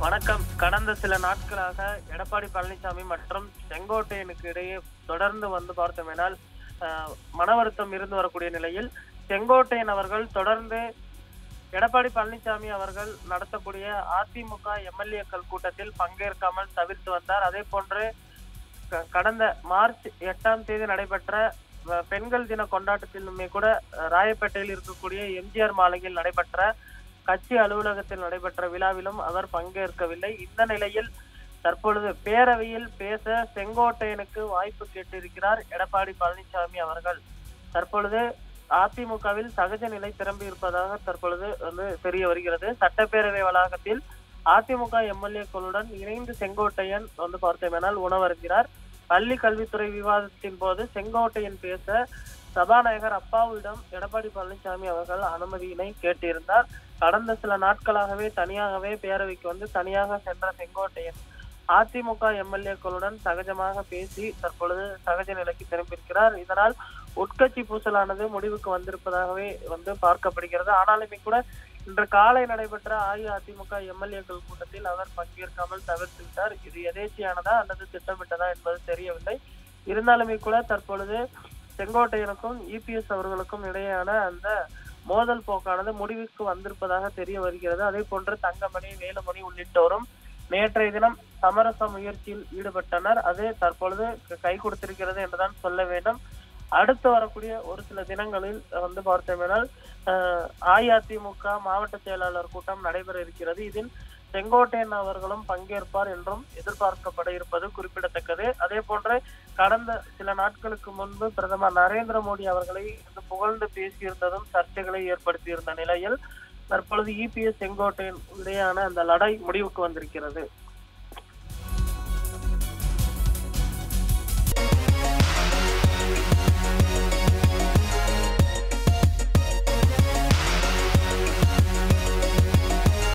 வணக்கம். கடந்த சில நாட்களாக எடப்பாடி பழனிசாமி மற்றும் செங்கோட்டையனுக்கு இடையே தொடர்ந்து பார்த்தோமேனால் மன வருத்தம் இருந்து வரக்கூடிய நிலையில் செங்கோட்டையன் அவர்கள் தொடர்ந்து எடப்பாடி பழனிசாமி அவர்கள் நடத்தக்கூடிய அதிமுக எம்எல்ஏக்கள் கூட்டத்தில் பங்கேற்காமல் தவிர்த்து வந்தார். அதே போன்று கடந்த மார்ச் 8ஆம் தேதி நடைபெற்ற பெண்கள் தின கொண்டாட்டத்திலுமே கூட ராயப்பேட்டையில் இருக்கக்கூடிய எம்ஜிஆர் மாளிகையில் நடைபெற்ற கட்சி அலுவலகத்தில் நடைபெற்ற விழாவிலும் அவர் பங்கேற்கவில்லை. இந்த நிலையில் தற்பொழுது பேரவையில் பேச செங்கோட்டையனுக்கு வாய்ப்பு கேட்டிருக்கிறார் எடப்பாடி பழனிசாமி அவர்கள். தற்பொழுது அதிமுகவில் சகஜ நிலை திரும்பி இருப்பதாக தற்பொழுது தெரிய வருகிறது. சட்டப்பேரவை வளாகத்தில் அதிமுக எம்எல்ஏக்களுடன் இணைந்து செங்கோட்டையன் பார்த்தோமேனால் உணவருந்தினார். பள்ளி கல்வித்துறை விவாதத்தின் போது செங்கோட்டையன் பேச சபாநாயகர் அப்பாவிடம் எடப்பாடி பழனிசாமி அவர்கள் அனுமதியினை கேட்டிருந்தார். கடந்த சில நாட்களாகவே தனியாகவே பேரவைக்கு தனியாக சென்ற செங்கோட்டையன் அதிமுக எம்எல்ஏக்களுடன் சகஜமாக பேசி தற்பொழுது சகஜ நிலைக்கு திரும்பியிருக்கிறார். இதனால் உட்கட்சி பூசலானது முடிவுக்கு வந்திருப்பதாகவே பார்க்கப்படுகிறது. ஆனாலுமே கூட இன்று காலை நடைபெற்ற அஇஅதிமுக எம்எல்ஏக்கள் கூட்டத்தில் அவர் பங்கேற்காமல் தவிர்த்து விட்டார். இது எதேச்சியானதா அல்லது திட்டமிட்டதா என்பது தெரியவில்லை. இருந்தாலுமே கூட தற்பொழுது செங்கோட்டையனுக்கும் இபிஎஸ் அவர்களுக்கும் இடையேயான அந்த மோதல் போக்கானது முடிவுக்கு வந்திருப்பதாக தெரிய வருகிறது. அதே போன்று தங்கமணி, வேலுமணி உள்ளிட்டோரும் நேற்றைய தினம் சமரச முயற்சியில் ஈடுபட்டனர். அது தற்பொழுது கை கொடுத்திருக்கிறது என்றுதான் சொல்ல வேண்டும். அடுத்து வரக்கூடிய ஒரு சில தினங்களில் பார்த்தோமேனால் அஇஅதிமுக மாவட்ட செயலாளர் கூட்டம் நடைபெற இருக்கிறது. இதில் செங்கோட்டையன் அவர்களும் பங்கேற்பார் என்றும் எதிர்பார்க்கப்பட இருப்பது குறிப்பிடத்தக்கது. அதே போன்று கடந்த சில நாட்களுக்கு முன்பு பிரதமர் நரேந்திர மோடி அவர்களை புகழ்ந்து பேசியிருந்ததும் சர்ச்சைகளை ஏற்படுத்தியிருந்த நிலையில் தற்பொழுது இபிஎஸ் செங்கோட்டையன் இடையான அந்த லடை முடிவுக்கு வந்திருக்கிறது.